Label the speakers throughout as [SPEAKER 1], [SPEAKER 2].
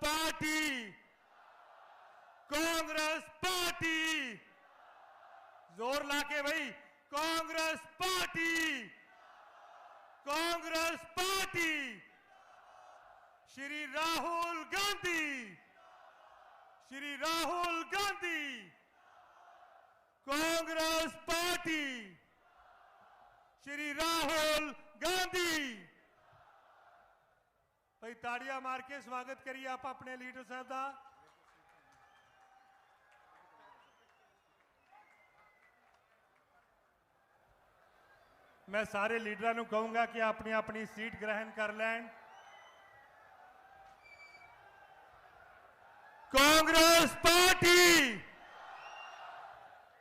[SPEAKER 1] Party, Congress party, जोर लाके भाई, Congress party, Congress party, Shri Rahul Gandhi, Shri Rahul Gandhi, Congress party, Shri Rahul Gandhi. भाई ताड़ियां मार के स्वागत करिए आप अपने लीडर साहब का। मैं सारे लीडरां नूं कहूंगा कि अपनी अपनी सीट ग्रहण कर लें। Congress party,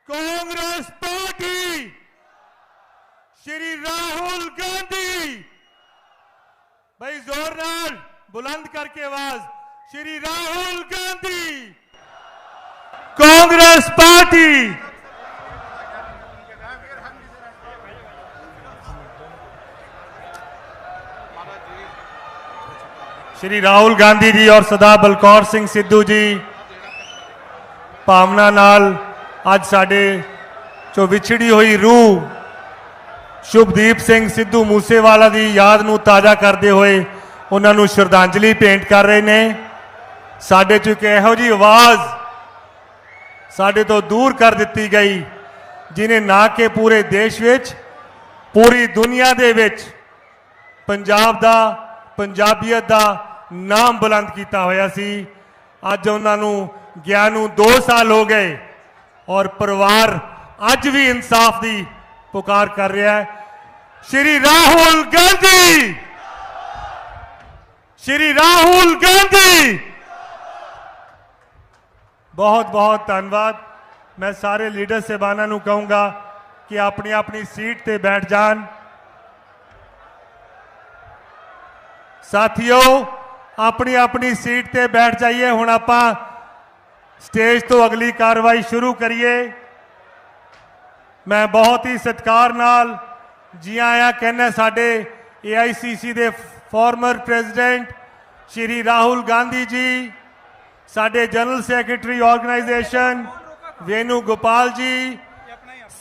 [SPEAKER 1] Congress party, Shri Rahul Gandhi. भाई जोर नाल बुलंद करके आवाज, श्री राहुल गांधी, कांग्रेस पार्टी। श्री राहुल गांधी जी और सरदार बलकौर सिंह सिद्धू जी भावना नाल आज साडे चो विछड़ी हुई रूह शुभदीप सिंह सिद्धू मूसेवाला की याद नूं ताज़ा करते हुए उन्होंने श्रद्धांजलि भेंट कर रहे हैं। साडे चो एक इहो जी आवाज़ साडे तो दूर कर दी गई जिन्हें ना कि पूरे देश विच पूरी दुनिया दे विच पंजाब दा पंजाबीयत दा नाम बुलंद किया होया सी। अज उन्होंने गया 2 साल हो गए और परिवार अज भी इंसाफ की पुकार कर रहा है। श्री राहुल गांधी, श्री राहुल गांधी, बहुत बहुत धन्यवाद। मैं सारे लीडर साहबाना नूं कहूंगा कि अपनी अपनी सीट ते बैठ जान। साथियों अपनी अपनी सीट ते बैठ जाइए। हुण आपां स्टेज तो अगली कार्रवाई शुरू करिए। मैं बहुत ही सत्कार नाल जी आया कहना साडे AICC दे फॉर्मर प्रेजिडेंट श्री राहुल गांधी जी, साडे general secretary organisation Venu Gopal ji,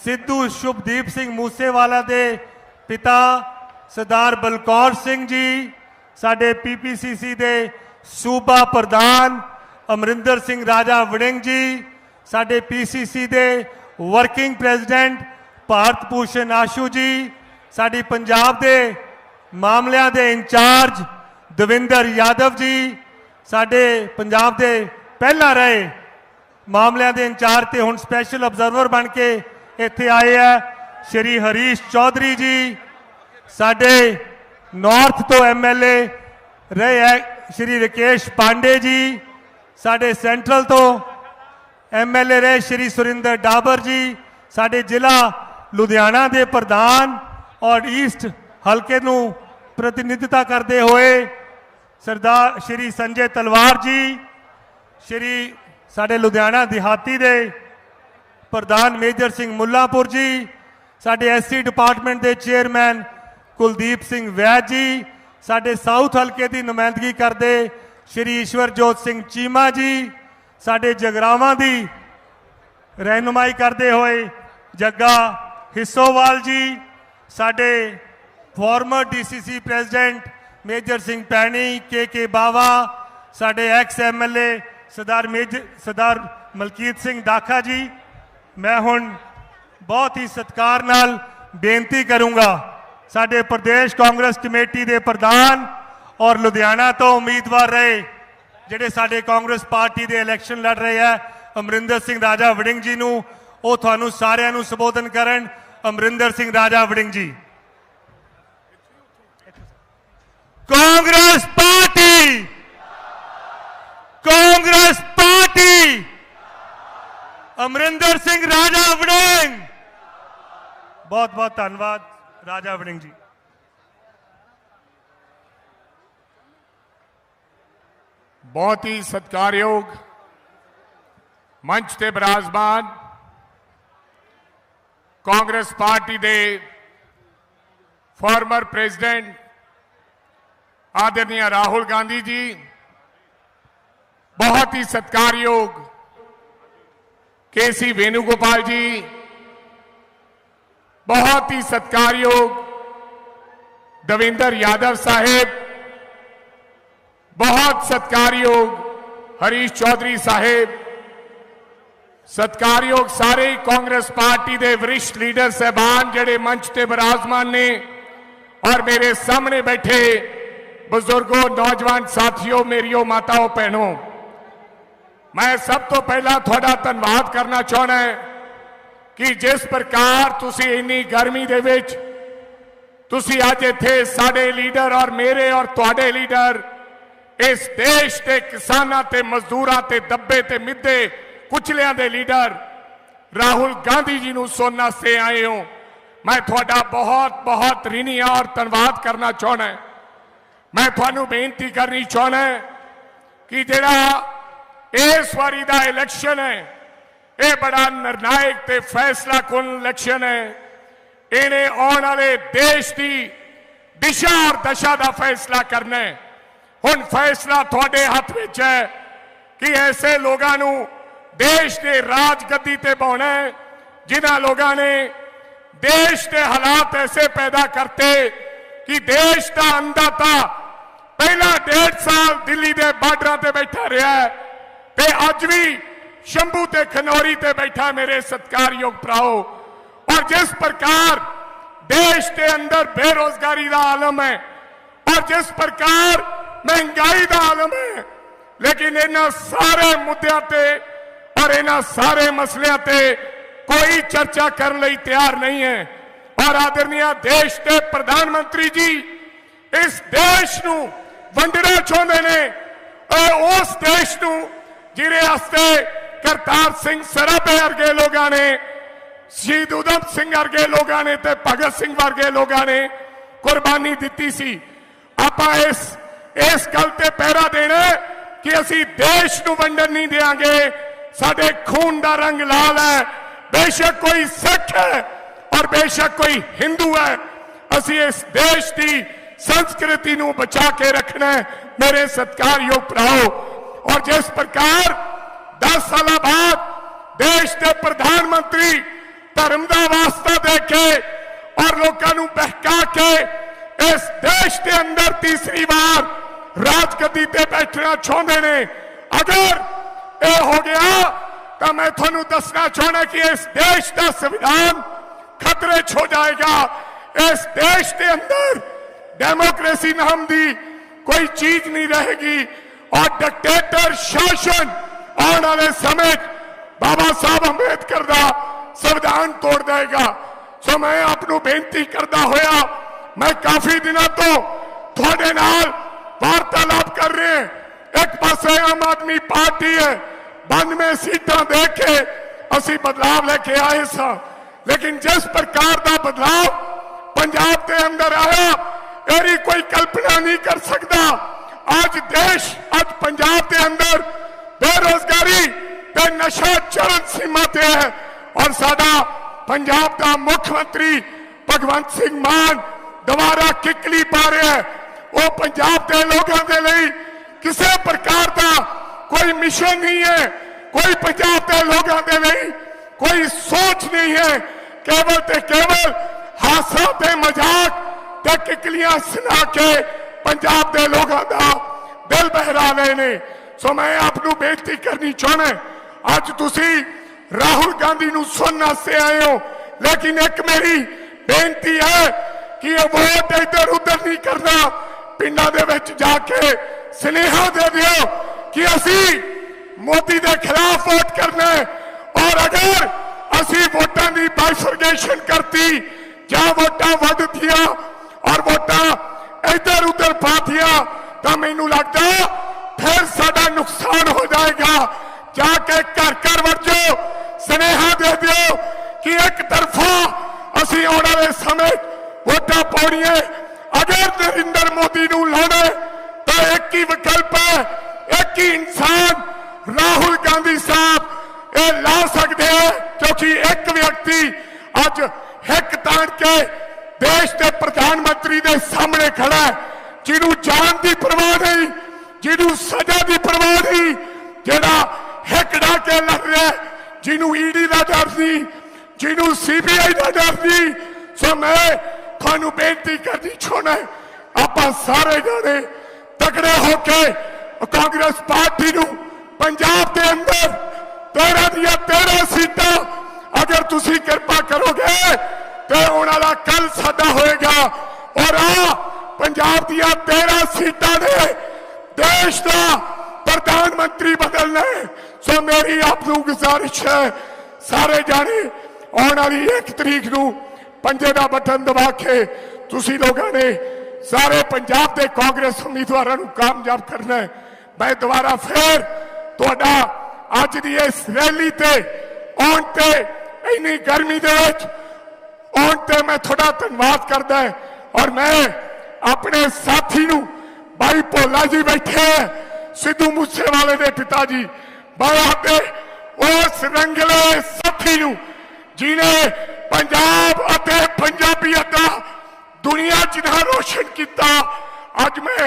[SPEAKER 1] Sidhu Shubhdeep Singh Moosewala दे पिता सरदार बलकौर सिंह जी, साडे PPCC दे सूबा प्रधान अमरिंदर सिंह राजा वड़िंग जी, साडे PCC दे वर्किंग प्रेजिडेंट भारत भूषण आशू जी, साडी पंजाब दे मामलियां दे इंचार्ज दविंदर यादव जी, साडे पंजाब दे पहला रहे मामलियां दे इंचार्ज ते हुण स्पैशल ऑब्जर्वर बन के इत्थे आए है श्री हरीश चौधरी जी, साडे नॉर्थ तो MLA रहे है श्री राकेश पांडे जी, साडे सेंट्रल तो MLA रहे श्री सुरिंदर डाबर जी, साडे जिला लुधियाना दे प्रधान और ईस्ट हल्के नूं प्रतिनिधिता करते हुए सरदार श्री संजय तलवार जी, श्री साडे लुधियाना देहाती दे प्रधान मेजर सिंह मुल्लापुर जी, साडे SC डिपार्टमेंट के चेयरमैन कुलदीप सिंह वैद जी, साडे साउथ हल्के की नुमाइंदगी करते श्री ईश्वरजोत सिंह चीमा जी, साडे जगरावां की रहनुमाई करते हुए जग्गा हिस्सोवाल जी, साडे former DCC president Major Singh Paini के बावा, साडे एक्स MLA सरदार मलकीत सिंह दाखा जी। मैं हुण बहुत ही सत्कार नाल बेनती करूंगा साडे प्रदेश कांग्रेस कमेटी के प्रधान और लुधियाना तो उम्मीदवार रहे जिहड़े साडे कांग्रेस पार्टी के इलैक्शन लड़ रहे हैं अमरिंदर सिंह राजा वड़िंग जी नूं ਉਹ ਤੁਹਾਨੂੰ ਸਾਰਿਆਂ ਨੂੰ ਸੰਬੋਧਨ ਕਰਨ। ਅਮਰਿੰਦਰ ਸਿੰਘ ਰਾਜਾ ਵੜਿੰਗ ਜੀ। कांग्रेस पार्टी, कांग्रेस पार्टी, अमरिंदर सिंह राजा वड़िंग। बहुत बहुत धन्यवाद राजा वड़िंग जी।
[SPEAKER 2] बहुत ही सत्कारयोग मंच ते विराजमान कांग्रेस पार्टी दे फॉर्मर प्रेजिडेंट आदरणीय राहुल गांधी जी, बहुत ही सत्कारयोग केसी वेणुगोपाल जी, बहुत ही सत्कारयोग देवेंद्र यादव साहेब, बहुत सत्कारयोग हरीश चौधरी साहेब, सत्कारयोग सारे कांग्रेस पार्टी के वरिष्ठ लीडर साहबान जेडे मंच ते विराजमान ने, और मेरे सामने बैठे बुजुर्गों, नौजवान साथियों, मेरियो माताओं, भैनों, मैं सब तो पहला थोड़ा धन्यवाद करना चाहना है कि जिस प्रकार तुसी इन्नी गर्मी दे विच तुसी अज इत्थे साडे लीडर और मेरे और तुहाडे लीडर इस देश के किसानां ते मजदूरां ते दब्बे ते मिद्धे कुचलियां दे लीडर राहुल गांधी जी नूं सुनने वास्ते आए हो। मैं थोड़ा बहुत बहुत ऋणी और धन्यवाद करना चाहना है। मैं थानू बेनती करनी चाहना है कि जिहड़ा इस बारी दा इलैक्शन है, यह बड़ा निर्णायक ते फैसला कुन इलैक्शन है। इन्हें आने वाले देश की दिशा और दशा का फैसला करना है। हुण फैसला थोड़े हाथ में है कि ऐसे लोगों को देश के राजगद्दी ते पाउणा है जिन्हां लोगों ने देश के हालात ऐसे पैदा करते कि देश का अन्नदाता पहला 1.5 साल दिल्ली के बार्डर से बैठा रहा है ते अज भी शंभू ते खनौरी ते बैठा मेरे सत्कारयोग भराओ। और जिस प्रकार देश के अंदर बेरोजगारी का आलम है और जिस प्रकार महंगाई का आलम है, लेकिन इन्हां सारे मुद्दों ते और इन्हां सारे मसलियां ते कोई चर्चा करने लई तैयार नहीं है। और आदरणीय देश के प्रधानमंत्री जी इस देश नूं वंडना चाहते ने, उस देश नूं जिहदे वास्ते करतार सिंह सराभे वर्गे लोगों ने, शहीद उधम सिंह वर्गे लोगों ने ते भगत सिंह वर्गे लोगों ने कुर्बानी दी सी। आपां इस गल ते पहरा देना कि असी देश नूं वंडन नहीं देंगे। साडे खून का रंग लाल है, बेशक कोई सिख है और बेशक कोई हिंदू है, असी इस देश की संस्कृति नूं बचा के रखना है मेरे सत्कारयोग भराओ। और जिस प्रकार 10 साल बाद देश के प्रधानमंत्री धर्म का वास्ता देके और लोगों को बहका के इस देश के अंदर तीसरी बार राजगद्दी पे बैठना चाहते ने, अगर यह हो गया तो मैं थानू दसना चाहना कि इस देश का संविधान खतरे छो जाएगा। इस देश के अंदर डेमोक्रेसी नाम की कोई चीज नहीं रहेगी और डिक्टेटर शासन आने वाले समय बाबा साहब अंबेडकर का संविधान तोड़ देगा। सो मैं आपको बेनती करता होया, मैं काफी दिनों तो थोड़े नाल वार्तालाप कर रहे हैं। एक पासे आम आदमी पार्टी है, 92 सीटां दे के असी बदलाव लेके आए सा, लेकिन जिस प्रकार का बदलाव पंजाब के अंदर आया मेरी कोई कल्पना नहीं कर सकता। आज देश, आज पंजाब के अंदर बेरोजगारी ते नशा चरम सीमा ते है और साडा पंजाब का मुख्यमंत्री भगवंत सिंह मान दोबारा किकली पा रहे हैं। वो पंजाब के लोगों के लिए किसी प्रकार का कोई मिशन नहीं है, कोई पंजाब के लोगों के लिए कोई सोच नहीं है, केवल ते केवल हासा ते मजाक ते किकलियां सुना के पंजाब के लोगों का दिल बहरा रहे ने। सो मैं आपको बेनती करनी चाहना, अज तुसी राहुल गांधी नूं सुनने से आए हो, लेकिन एक मेरी बेनती है कि ये वोट इधर उधर नहीं करना, पिंडा दे विच जाके स्नेहा दे दियो कि असी मोदी के खिलाफ वोट करना है। और अगर असी वोटां की बाइफरगेशन करती या वोटां वध दिया और वोटां इधर उधर पा दिया तो मैनू लगता फिर साडा नुकसान हो जाएगा। जाके घर घर वजो स्नेहा दे दियो कि एक तरफा असी आने वाले समय वोटां पाउणियां, अगर नरेंद्र मोदी नूं लाना तो एक ही विकल्प है, एक ही इंसान राहुल गांधी साहब ये ला सकते हैं, क्योंकि एक व्यक्ति अज हिक तान के देश के प्रधानमंत्री के सामने खड़ा है, जिन्हों जान की परवाह नहीं, जिन्हों सजा की परवाह नहीं, जेड़ा हिकड़ा के लड़ रहा है, जिन्हों ईडी का डर नहीं, जिन्हों सीबीआई का डर नहीं। सो मैं थानू बेनती करनी चाहना है, आप सारे जाने तगड़े होके कांग्रेस पार्टी नू पंजाब के अंदर 13 दिया 13 सीटां अगर तुसी कृपा करोगे तो उन्होंने कल साडा होएगा। और पंजाब दिया 13 सीटां ने देश का प्रधानमंत्री बदलना है। सो मेरी आपको गुजारिश है, सारे जाने आने वाली 1 तरीक नू पंजे का बटन दबा के तुसी लोगों ने सारे पंजाब के कांग्रेस उम्मीदवारों को कामयाब करना है। मैं दोबारा फिर तुहाडा अज दी इस रैली ते आउण ते इन्नी गर्मी दे विच आउण ते मैं थोड़ा धन्यवाद करदा है। और मैं अपने साथी नू भाई भोला जी बैठे हैं, सिद्धू मूसेवाले दे पिताजी, मैं आपे उस रंगले साथी नू जिन्हें पंजाब अते पंजाबीयत दा दुनिया च ना रोशन किया, अज मैं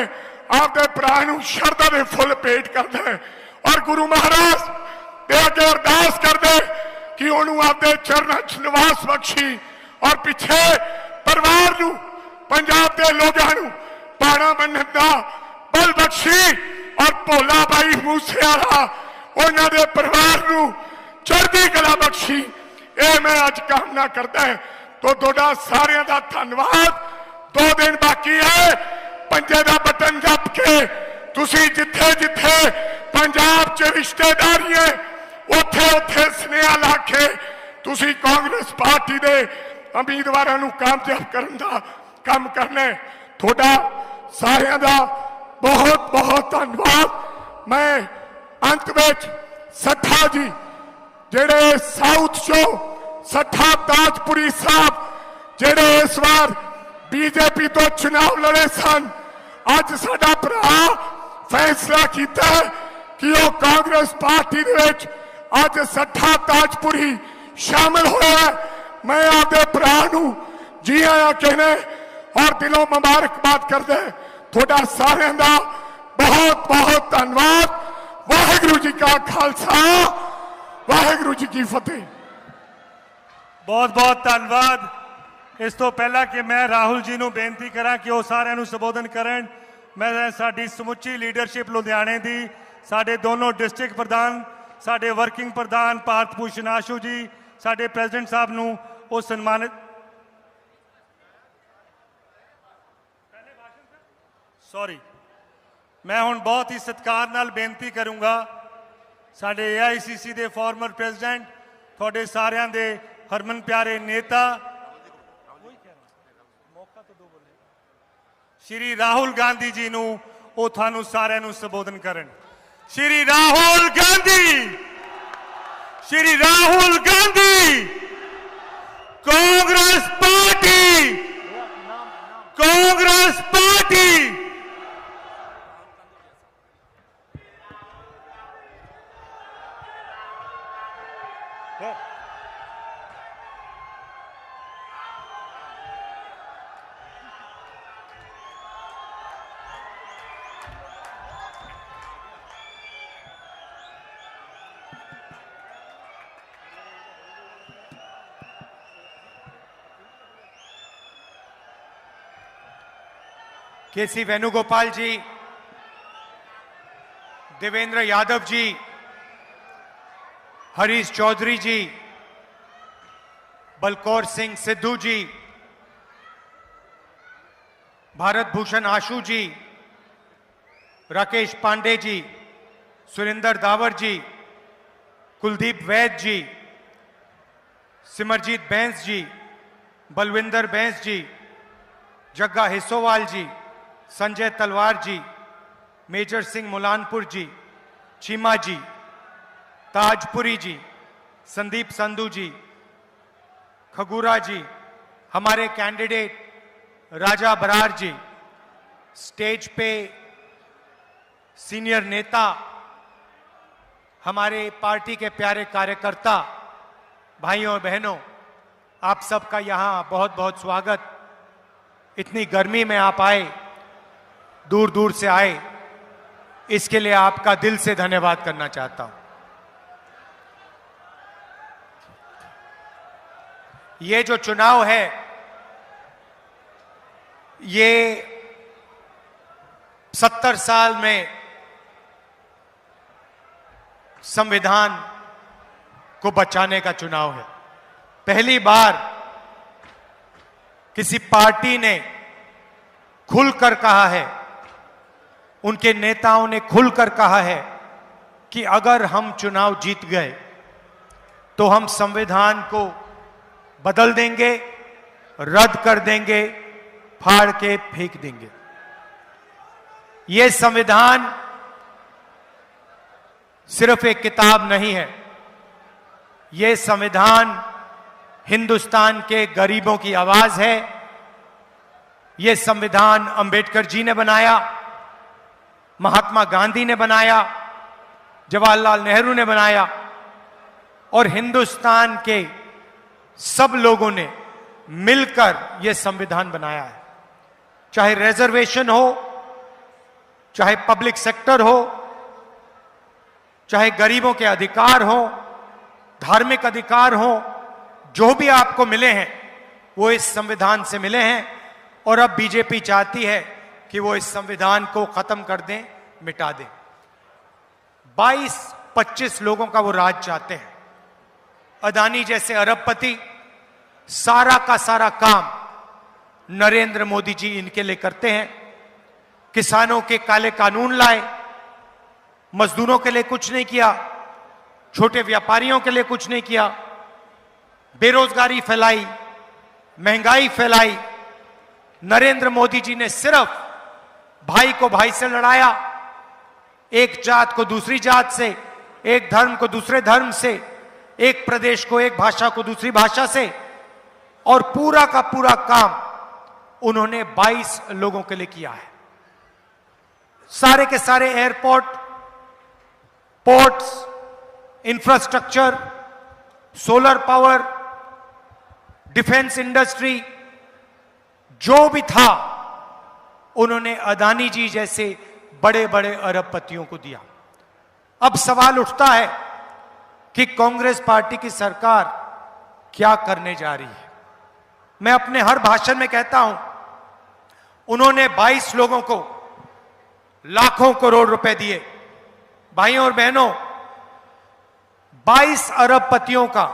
[SPEAKER 2] आपके भरा शरदा के फुल भेंट करदा है। और गुरु महाराज दे अगे अरदास करदे कि उन्होंने आपके चरणों च निवास बख्शी और पिछे परिवार नू पंजाब के लोगों नू पाना बनने का बल बख्शी और भोला भाई मूसेवाला उन्होंने परिवार नू चढ़दी कला बख्शी। ये मैं अज कामना करता है। तो तुहाडा सारिਆਂ ਦਾ धन्यवाद। 2 दिन बाकी है, पंजे का बटन दब के तुसी जिथे जिथे पंजाब च रिश्तेदारी है उथे उथे स्नेहा ला के तुसी कांग्रेस पार्टी के उम्मीदवारों को कामयाब करने का काम करना है। थोड़ा सारिਆਂ का बहुत बहुत धन्यवाद। मैं अंत में सठा जी जेड़े साउथ चो सठा ताजपुरी साहब जेड़े इस बार बीजेपी तो चुनाव लड़े सन, अज साडा भरा फैसला किया कि वो कांग्रेस पार्टी दे विच अज सठा ताजपुरी शामिल होया। मैं आपके भरा नू जी आया कहने और दिलों मुबारकबाद करदा है। थोड़ा सारिਆਂ ਦਾ बहुत बहुत धन्यवाद। वाहिगुरू जी का खालसा, वाहिगुरू जी की फतेह।
[SPEAKER 1] बहुत बहुत धन्यवाद। इस तो पहला कि मैं राहुल जी को बेनती करा कि वो सारे संबोधन करन, मैं साडी समुची लीडरशिप लुधियाने की, साडे दोनों डिस्ट्रिक्ट प्रधान, साडे वर्किंग प्रधान भारत भूषण आशू जी, साडे प्रेजिडेंट साहब नूं वो सन्मानित सॉरी मैं हुण बहुत ही सत्कार नाल बेनती करूँगा साडे AICC के फॉर्मर प्रेजिडेंट थोड़े सारिਆਂ ਦੇ हरमन प्यारे नेता श्री राहुल गांधी जी नूं ਉਹ ਤੁਹਾਨੂੰ ਸਾਰਿਆਂ ਨੂੰ ਸੰਬੋਧਨ ਕਰਨ। Shri Rahul Gandhi, Shri Rahul Gandhi, Congress party, Congress party.
[SPEAKER 3] KC Venugopal ji, Devender Yadav ji, Harish Chaudhary ji, Balkaur Singh Sidhu ji, Bharat Bhushan Ashu ji, Rakesh Pandey ji, Surinder Dawar ji, Kuldeep Vaid ji, Simarjeet Bains ji, Balvinder Bains ji, Jagga Hissowal ji, Sanjay Talwar ji, major Singh Mullanpur ji, Cheema ji, Tajpuri ji, Sandeep Sandhu ji, Khangura ji, हमारे कैंडिडेट राजा बरार जी, स्टेज पे सीनियर नेता, हमारे पार्टी के प्यारे कार्यकर्ता, भाइयों और बहनों, आप सबका यहाँ बहुत बहुत स्वागत। इतनी गर्मी में आप आए, दूर दूर से आए, इसके लिए आपका दिल से धन्यवाद करना चाहता हूं। ये जो चुनाव है, ये 70 साल में संविधान को बचाने का चुनाव है। पहली बार किसी पार्टी ने खुलकर कहा है, उनके नेताओं ने खुलकर कहा है कि अगर हम चुनाव जीत गए तो हम संविधान को बदल देंगे, रद्द कर देंगे, फाड़ के फेंक देंगे। यह संविधान सिर्फ एक किताब नहीं है, यह संविधान हिंदुस्तान के गरीबों की आवाज है। यह संविधान अंबेडकर जी ने बनाया, महात्मा गांधी ने बनाया, जवाहरलाल नेहरू ने बनाया और हिंदुस्तान के सब लोगों ने मिलकर यह संविधान बनाया है। चाहे रिजर्वेशन हो, चाहे पब्लिक सेक्टर हो, चाहे गरीबों के अधिकार हो, धार्मिक अधिकार हो, जो भी आपको मिले हैं वो इस संविधान से मिले हैं। और अब बीजेपी चाहती है कि वो इस संविधान को खत्म कर दें, मिटा दें। 22-25 लोगों का वो राज चाहते हैं। अदानी जैसे अरबपति सारा का सारा काम नरेंद्र मोदी जी इनके लिए करते हैं। किसानों के काले कानून लाए, मजदूरों के लिए कुछ नहीं किया, छोटे व्यापारियों के लिए कुछ नहीं किया, बेरोजगारी फैलाई, महंगाई फैलाई। नरेंद्र मोदी जी ने सिर्फ भाई को भाई से लड़ाया, एक जात को दूसरी जात से, एक धर्म को दूसरे धर्म से, एक प्रदेश को एक भाषा को दूसरी भाषा से, और पूरा का पूरा काम उन्होंने 22 लोगों के लिए किया है। सारे के सारे airport, ports, infrastructure, solar power, defence industry, जो भी था उन्होंने अदानी जी जैसे बड़े बड़े अरबपतियों को दिया। अब सवाल उठता है कि कांग्रेस पार्टी की सरकार क्या करने जा रही है। मैं अपने हर भाषण में कहता हूं, उन्होंने 22 लोगों को लाखों करोड़ रुपए दिए। भाइयों और बहनों, 22 अरबपतियों का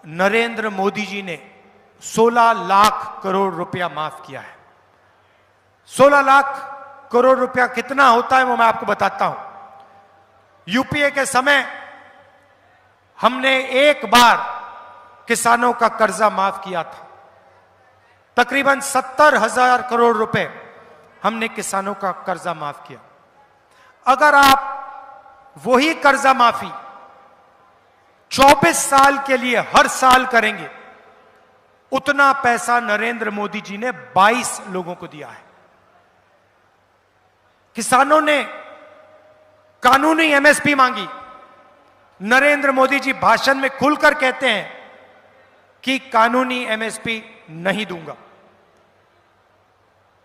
[SPEAKER 3] नरेंद्र मोदी जी ने 16 लाख करोड़ रुपया माफ किया है। 16 लाख करोड़ रुपया कितना होता है वो मैं आपको बताता हूं। यूपीए के समय हमने एक बार किसानों का कर्जा माफ किया था। तकरीबन 70,000 करोड़ रुपए हमने किसानों का कर्जा माफ किया। अगर आप वही कर्जा माफी 24 साल के लिए हर साल करेंगे, उतना पैसा नरेंद्र मोदी जी ने 22 लोगों को दिया है। किसानों ने कानूनी एमएसपी मांगी। नरेंद्र मोदी जी भाषण में खुलकर कहते हैं कि कानूनी एमएसपी नहीं दूंगा।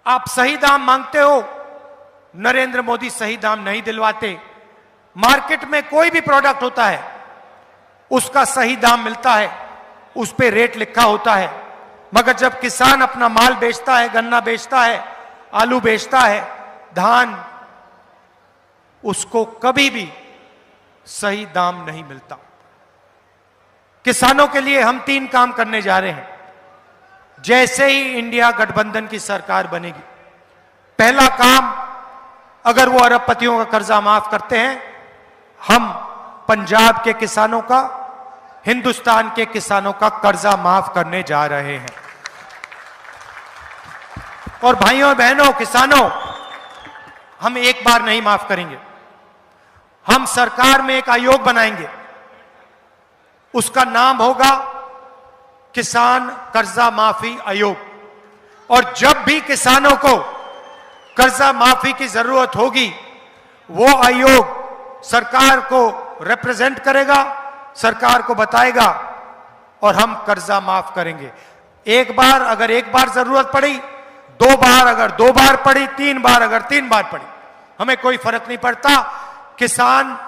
[SPEAKER 3] आप सही दाम मांगते हो, नरेंद्र मोदी सही दाम नहीं दिलवाते। मार्केट में कोई भी प्रोडक्ट होता है, उसका सही दाम मिलता है, उस पे रेट लिखा होता है, मगर जब किसान अपना माल बेचता है, गन्ना बेचता है, आलू बेचता है, धान, उसको कभी भी सही दाम नहीं मिलता। किसानों के लिए हम 3 काम करने जा रहे हैं जैसे ही इंडिया गठबंधन की सरकार बनेगी। पहला काम, अगर वो अरबपतियों का कर्जा माफ करते हैं, हम पंजाब के किसानों का, हिंदुस्तान के किसानों का कर्जा माफ करने जा रहे हैं। और भाइयों और बहनों, किसानों, हम एक बार नहीं माफ करेंगे। हम सरकार में एक आयोग बनाएंगे, उसका नाम होगा किसान कर्जा माफी आयोग। और जब भी किसानों को कर्जा माफी की जरूरत होगी, वो आयोग सरकार को रिप्रेजेंट करेगा, सरकार को बताएगा और हम कर्जा माफ करेंगे। एक बार अगर एक बार जरूरत पड़ी, 2 बार अगर 2 बार पड़ी, 3 बार अगर 3 बार पड़ी, हमें कोई फर्क नहीं पड़ता। किसान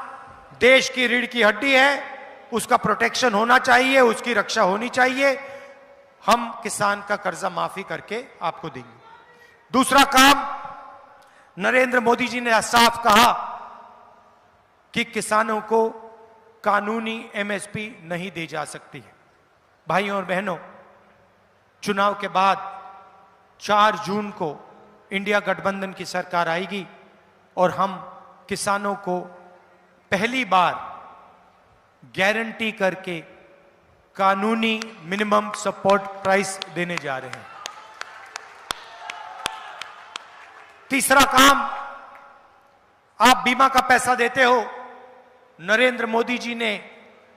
[SPEAKER 3] देश की रीढ़ की हड्डी है, उसका प्रोटेक्शन होना चाहिए, उसकी रक्षा होनी चाहिए। हम किसान का कर्जा माफी करके आपको देंगे। दूसरा काम, नरेंद्र मोदी जी ने साफ कहा कि किसानों को कानूनी एमएसपी नहीं दी जा सकती है। भाइयों और बहनों, चुनाव के बाद 4 जून को इंडिया गठबंधन की सरकार आएगी और हम किसानों को पहली बार गारंटी करके कानूनी मिनिमम सपोर्ट प्राइस देने जा रहे हैं। तीसरा काम, आप बीमा का पैसा देते हो। नरेंद्र मोदी जी ने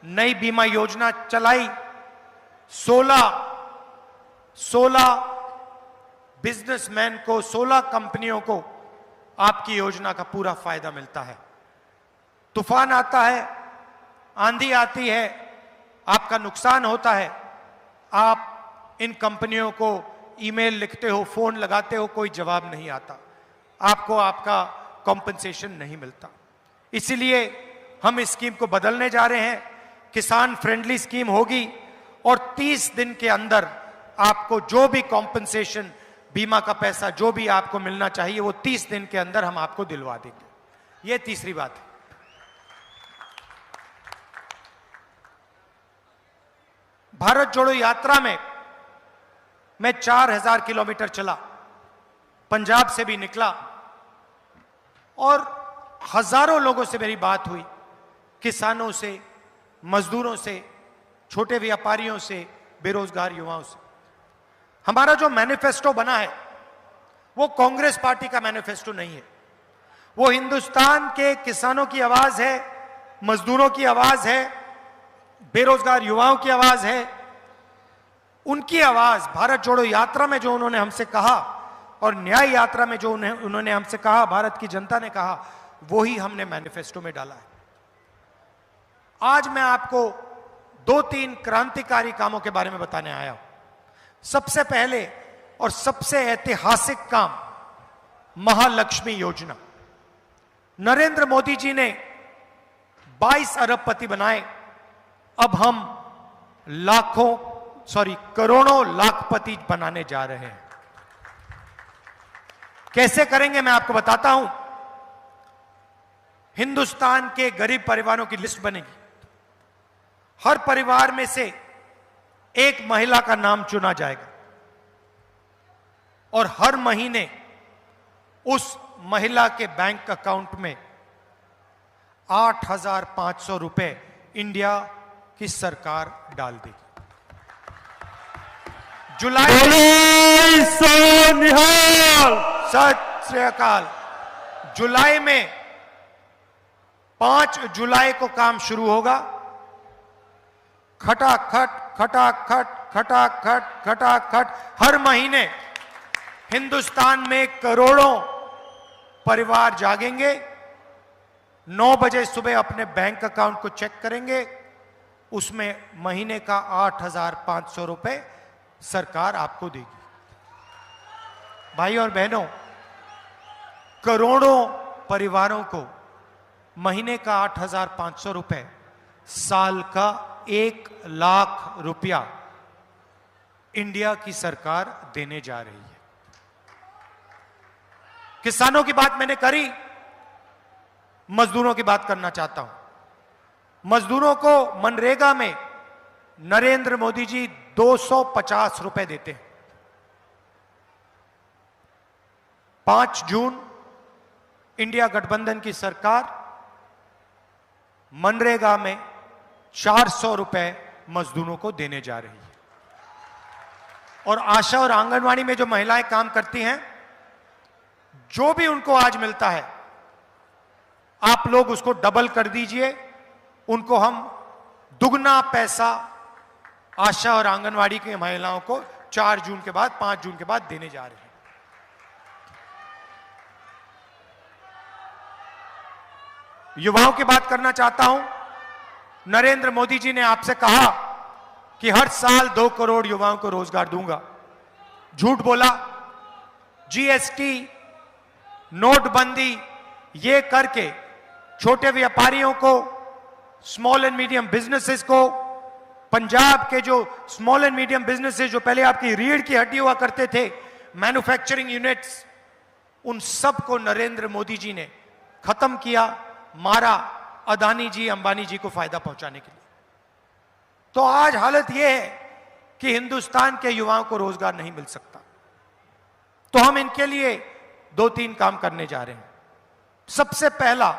[SPEAKER 3] नई बीमा योजना चलाई। 16 बिजनेसमैन को, 16 कंपनियों को आपकी योजना का पूरा फायदा मिलता है। तूफान आता है, आंधी आती है, आपका नुकसान होता है, आप इन कंपनियों को ईमेल लिखते हो, फोन लगाते हो, कोई जवाब नहीं आता, आपको आपका कॉम्पनसेशन नहीं मिलता। इसीलिए हम इस स्कीम को बदलने जा रहे हैं। किसान फ्रेंडली स्कीम होगी और 30 दिन के अंदर आपको जो भी कॉम्पनसेशन, बीमा का पैसा जो भी आपको मिलना चाहिए, वो 30 दिन के अंदर हम आपको दिलवा देंगे। ये तीसरी बात है। भारत जोड़ो यात्रा में मैं 4000 किलोमीटर चला, पंजाब से भी निकला और हजारों लोगों से मेरी बात हुई, किसानों से, मजदूरों से, छोटे व्यापारियों से, बेरोजगार युवाओं से। हमारा जो मैनिफेस्टो बना है वो कांग्रेस पार्टी का मैनिफेस्टो नहीं है, वो हिंदुस्तान के किसानों की आवाज है, मजदूरों की आवाज है, बेरोजगार युवाओं की आवाज है। उनकी आवाज भारत जोड़ो यात्रा में जो उन्होंने हमसे कहा और न्याय यात्रा में जो उन्होंने हमसे कहा, भारत की जनता ने कहा, वो ही हमने मैनिफेस्टो में डाला है। आज मैं आपको 2-3 क्रांतिकारी कामों के बारे में बताने आया हूं। सबसे पहले और सबसे ऐतिहासिक काम, महालक्ष्मी योजना। नरेंद्र मोदी जी ने 22 अरबपति बनाए, अब हम करोड़ों लाखपति बनाने जा रहे हैं। कैसे करेंगे मैं आपको बताता हूं। हिंदुस्तान के गरीब परिवारों की लिस्ट बनेगी, हर परिवार में से एक महिला का नाम चुना जाएगा और हर महीने उस महिला के बैंक अकाउंट में 8,500 रुपए इंडिया की सरकार डाल देगी। जुलाई सत श्री अकाल। जुलाई में 5 जुलाई को काम शुरू होगा। खटाखट खटाखट खटाखट खटाखट हर महीने हिंदुस्तान में करोड़ों परिवार जागेंगे, 9 बजे सुबह अपने बैंक अकाउंट को चेक करेंगे, उसमें महीने का 8,500 रुपए सरकार आपको देगी। भाई और बहनों, करोड़ों परिवारों को महीने का 8,500 रुपए, साल का 1 लाख रुपया इंडिया की सरकार देने जा रही है। किसानों की बात मैंने करी, मजदूरों की बात करना चाहता हूं। मजदूरों को मनरेगा में नरेंद्र मोदी जी 250 रुपए देते हैं। 5 जून इंडिया गठबंधन की सरकार मनरेगा में 400 रुपए मजदूरों को देने जा रही है। और आशा और आंगनवाड़ी में जो महिलाएं काम करती हैं, जो भी उनको आज मिलता है, आप लोग उसको डबल कर दीजिए। उनको हम दुगना पैसा आशा और आंगनवाड़ी की महिलाओं को 4 जून के बाद, 5 जून के बाद देने जा रहे हैं। युवाओं की बात करना चाहता हूं। नरेंद्र मोदी जी ने आपसे कहा कि हर साल 2 करोड़ युवाओं को रोजगार दूंगा। झूठ बोला। जीएसटी, नोटबंदी, ये करके छोटे व्यापारियों को, स्मॉल एंड मीडियम बिजनेसेस को, पंजाब के जो स्मॉल एंड मीडियम बिजनेसेस जो पहले आपकी रीढ़ की हड्डी हुआ करते थे, मैन्युफैक्चरिंग यूनिट्स, उन सब को नरेंद्र मोदी जी ने खत्म किया, मारा, अदानी जी, अंबानी जी को फायदा पहुंचाने के लिए। तो आज हालत यह है कि हिंदुस्तान के युवाओं को रोजगार नहीं मिल सकता। तो हम इनके लिए 2-3 काम करने जा रहे हैं। सबसे पहला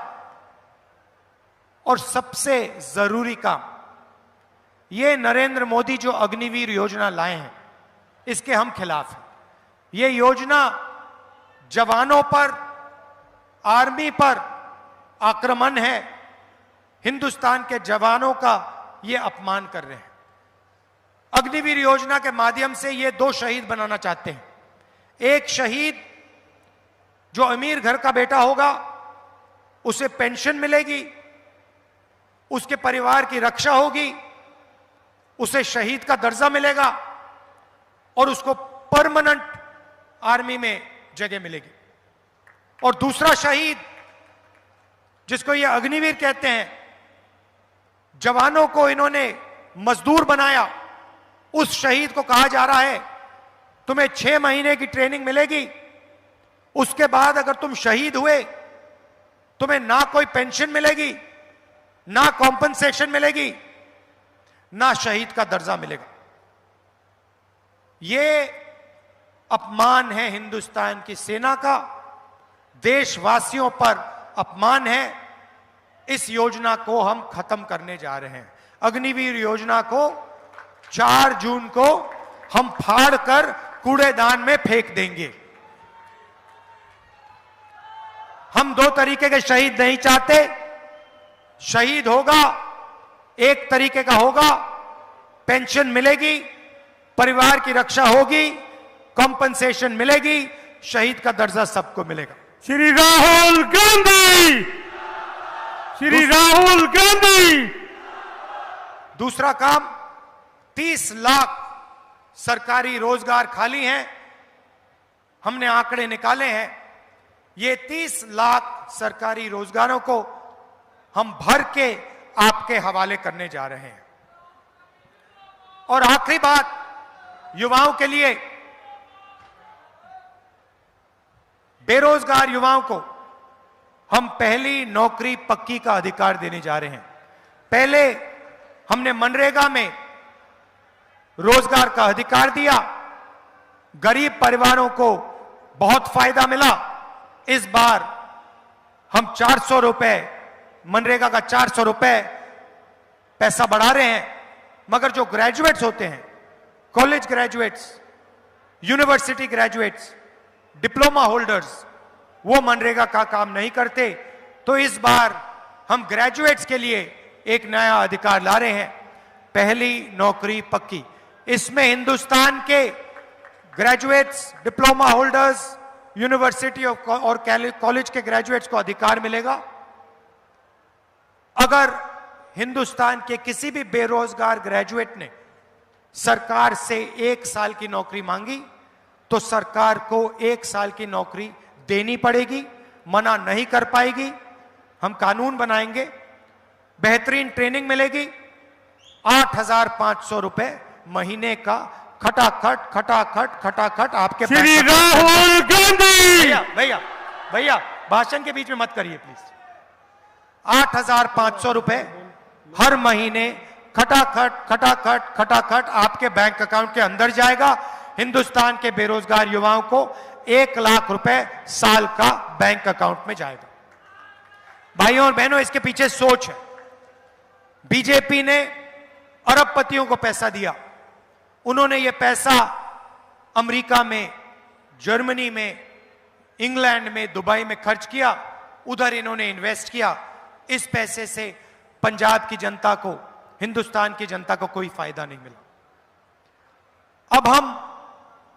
[SPEAKER 3] और सबसे जरूरी काम, ये नरेंद्र मोदी जो अग्निवीर योजना लाए हैं, इसके हम खिलाफ हैं। ये योजना जवानों पर, आर्मी पर आक्रमण है, हिंदुस्तान के जवानों का ये अपमान कर रहे हैं। अग्निवीर योजना के माध्यम से ये 2 शहीद बनाना चाहते हैं। एक शहीद जो अमीर घर का बेटा होगा, उसे पेंशन मिलेगी, उसके परिवार की रक्षा होगी, उसे शहीद का दर्जा मिलेगा और उसको परमानेंट आर्मी में जगह मिलेगी। और दूसरा शहीद, जिसको ये अग्निवीर कहते हैं, जवानों को इन्होंने मजदूर बनाया, उस शहीद को कहा जा रहा है तुम्हें 6 महीने की ट्रेनिंग मिलेगी, उसके बाद अगर तुम शहीद हुए तुम्हें ना कोई पेंशन मिलेगी, ना कॉम्पनसेशन मिलेगी, ना शहीद का दर्जा मिलेगा। यह अपमान है हिंदुस्तान की सेना का, देशवासियों पर अपमान है। इस योजना को हम खत्म करने जा रहे हैं। अग्निवीर योजना को 4 जून को हम फाड़ कर कूड़ेदान में फेंक देंगे। हम 2 तरीके के शहीद नहीं चाहते। शहीद होगा, एक तरीके का होगा, पेंशन मिलेगी, परिवार की रक्षा होगी, कॉम्पनसेशन मिलेगी, शहीद का दर्जा सबको मिलेगा।
[SPEAKER 1] श्री राहुल गांधी, श्री राहुल गांधी।
[SPEAKER 3] दूसरा काम, 30 लाख सरकारी रोजगार खाली हैं, हमने आंकड़े निकाले हैं। ये 30 लाख सरकारी रोजगारों को हम भर के आपके हवाले करने जा रहे हैं। और आखिरी बात, युवाओं के लिए, बेरोजगार युवाओं को हम पहली नौकरी पक्की का अधिकार देने जा रहे हैं। पहले हमने मनरेगा में रोजगार का अधिकार दिया, गरीब परिवारों को बहुत फायदा मिला। इस बार हम 400 रुपए, मनरेगा का 400 रुपए पैसा बढ़ा रहे हैं। मगर जो ग्रेजुएट्स होते हैं, college graduates, university graduates, diploma holders, वो मनरेगा का काम नहीं करते। तो इस बार हम ग्रेजुएट्स के लिए एक नया अधिकार ला रहे हैं, पहली नौकरी पक्की। इसमें हिंदुस्तान के ग्रेजुएट्स, डिप्लोमा होल्डर्स, यूनिवर्सिटी और कॉलेज के ग्रेजुएट्स को अधिकार मिलेगा। अगर हिंदुस्तान के किसी भी बेरोजगार ग्रेजुएट ने सरकार से 1 साल की नौकरी मांगी तो सरकार को 1 साल की नौकरी देनी पड़ेगी, मना नहीं कर पाएगी। हम कानून बनाएंगे, बेहतरीन ट्रेनिंग मिलेगी, 8,500 रुपए महीने का खटाखट खटाखट खटाखट आपके।
[SPEAKER 1] श्री राहुल गांधी।
[SPEAKER 3] भैया भैया भैया भाषण के बीच में मत करिए प्लीज। 8,500 रुपए हर महीने खटाखट खटाखट खटाखट आपके बैंक अकाउंट के अंदर जाएगा। हिंदुस्तान के बेरोजगार युवाओं को 1 लाख रुपए साल का बैंक अकाउंट में जाएगा। भाइयों और बहनों, इसके पीछे सोच है। बीजेपी ने अरबपतियों को पैसा दिया, उन्होंने यह पैसा अमेरिका में, जर्मनी में, इंग्लैंड में, दुबई में खर्च किया, उधर इन्होंने इन्वेस्ट किया। इस पैसे से पंजाब की जनता को, हिंदुस्तान की जनता को कोई फायदा नहीं मिला। अब हम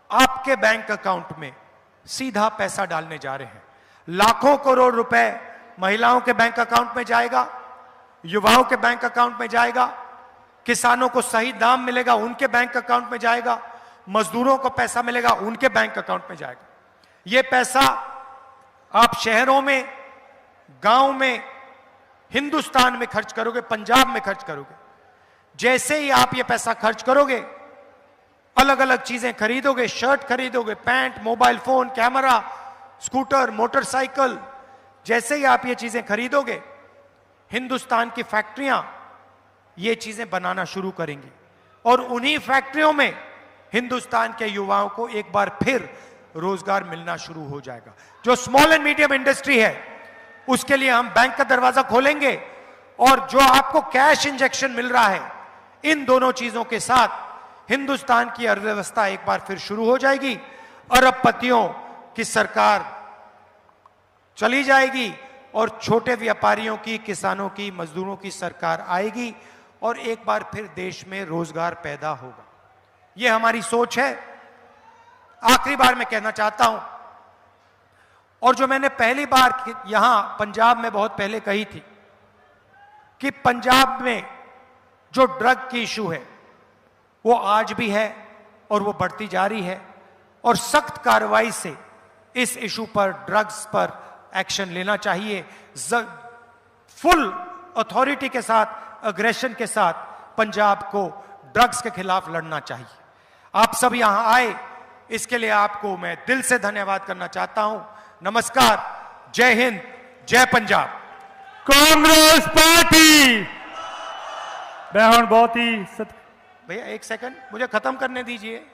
[SPEAKER 3] आपके बैंक अकाउंट में सीधा पैसा डालने जा रहे हैं। लाखों करोड़ रुपए महिलाओं के बैंक अकाउंट में जाएगा, युवाओं के बैंक अकाउंट में जाएगा, किसानों को सही दाम मिलेगा उनके बैंक अकाउंट में जाएगा, मजदूरों को पैसा मिलेगा उनके बैंक अकाउंट में जाएगा। यह पैसा आप शहरों में गांव में, हिंदुस्तान में खर्च करोगे, पंजाब में खर्च करोगे, जैसे ही आप ये पैसा खर्च करोगे, अलग अलग चीजें खरीदोगे, शर्ट खरीदोगे, pant, mobile phone, camera, scooter, motorcycle, जैसे ही आप ये चीजें खरीदोगे, हिंदुस्तान की फैक्ट्रियां ये चीजें बनाना शुरू करेंगी और उन्हीं फैक्ट्रियों में हिंदुस्तान के युवाओं को एक बार फिर रोजगार मिलना शुरू हो जाएगा। जो स्मॉल एंड मीडियम इंडस्ट्री है उसके लिए हम बैंक का दरवाजा खोलेंगे और जो आपको कैश इंजेक्शन मिल रहा है, इन दोनों चीजों के साथ हिंदुस्तान की अर्थव्यवस्था एक बार फिर शुरू हो जाएगी। अरबपतियों की सरकार चली जाएगी और छोटे व्यापारियों की, किसानों की, मजदूरों की सरकार आएगी और एक बार फिर देश में रोजगार पैदा होगा। यह हमारी सोच है। आखिरी बार मैं कहना चाहता हूं, और जो मैंने पहली बार यहां पंजाब में बहुत पहले कही थी, कि पंजाब में जो ड्रग की इशू है वो आज भी है और वो बढ़ती जा रही है और सख्त कार्रवाई से इस इशू पर, ड्रग्स पर एक्शन लेना चाहिए। फुल अथॉरिटी के साथ, अग्रेशन के साथ पंजाब को ड्रग्स के खिलाफ लड़ना चाहिए। आप सब यहां आए, इसके लिए आपको मैं दिल से धन्यवाद करना चाहता हूं। नमस्कार, जय हिंद, जय पंजाब।
[SPEAKER 1] कांग्रेस पार्टी। मैं हूं बहुत ही
[SPEAKER 3] भैया एक सेकंड मुझे खत्म करने दीजिए।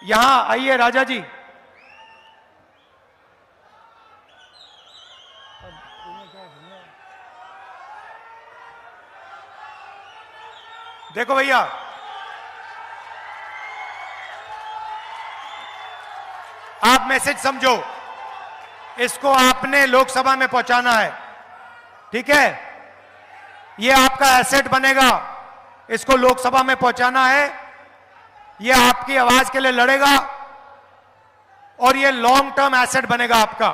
[SPEAKER 3] यहां आइए राजा जी। देखो भैया, आप मैसेज समझो, इसको आपने लोकसभा में पहुंचाना है, ठीक है? ये आपका एसेट बनेगा, इसको लोकसभा में पहुंचाना है। ये आपकी आवाज के लिए लड़ेगा और ये लॉन्ग टर्म एसेट बनेगा आपका।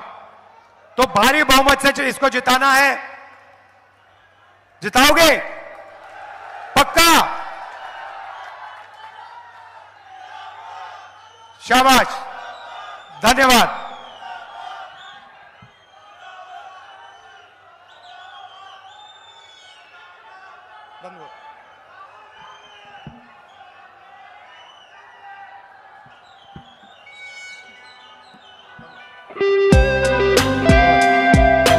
[SPEAKER 3] तो भारी बहुमत से इसको जिताना है। जिताओगे? पक्का? शाबाश, धन्यवाद।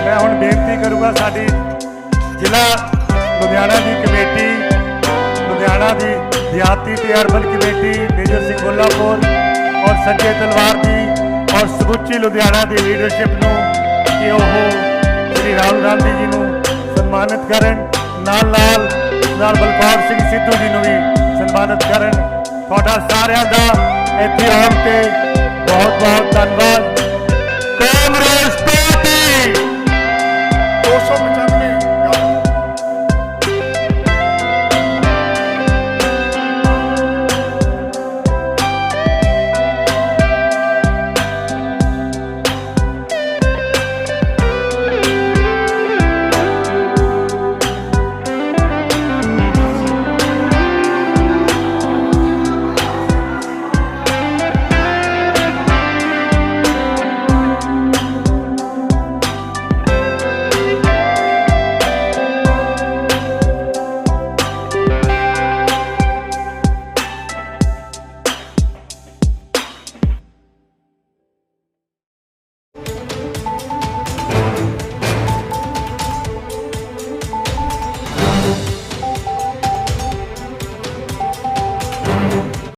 [SPEAKER 1] मैं हुण बेनती करूंगा, साडी जिला लुधियाना की कमेटी, लुधियाना की देहाती ते अर्बन कमेटी, मेजर सिंह गोलापुर और संजय तलवार की और समुची लुधियाना की लीडरशिप नूं कि ओह श्री राहुल गांधी जी नूं सन्मानित करन, नाल बलकौर सिंह सिद्धू जी नूं भी सन्मानित करन। तुहाडा सारिआं दा इत्थे आउण ते बहुत बहुत धन्यवाद।